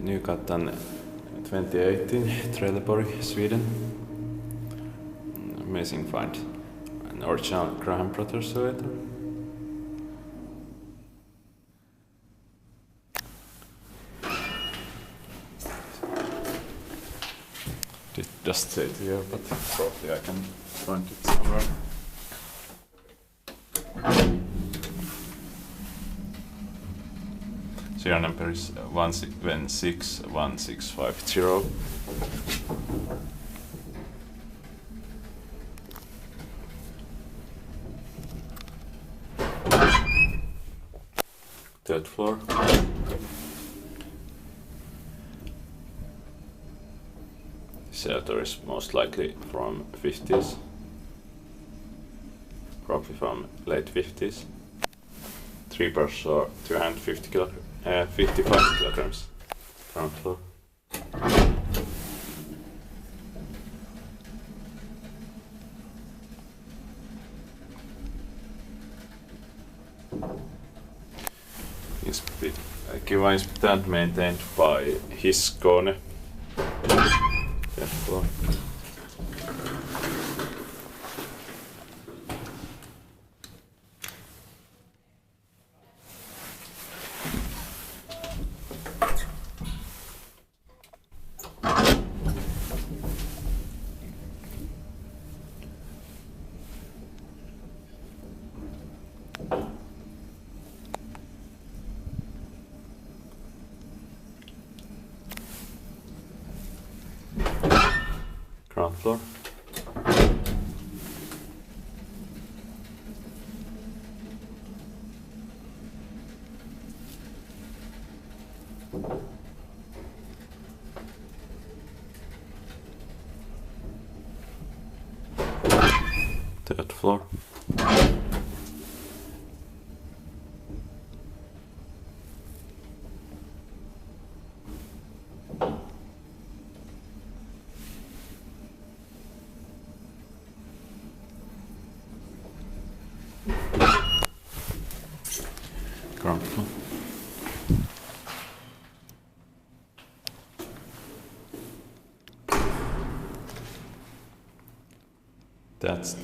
Nygatan 2018, Trelleborg, Sweden. Amazing find. An original Graham Brothers elevator. It just stayed here, but probably I can find it somewhere. Serial number is 1761650. Third floor. Shelter is most likely from 50s, probably from late 50s. 3 pairs or 55 kilograms. Ground floor. Kiva inspected, maintained by his Kone. Third floor. Ground floor. Third floor. Ground floor. That's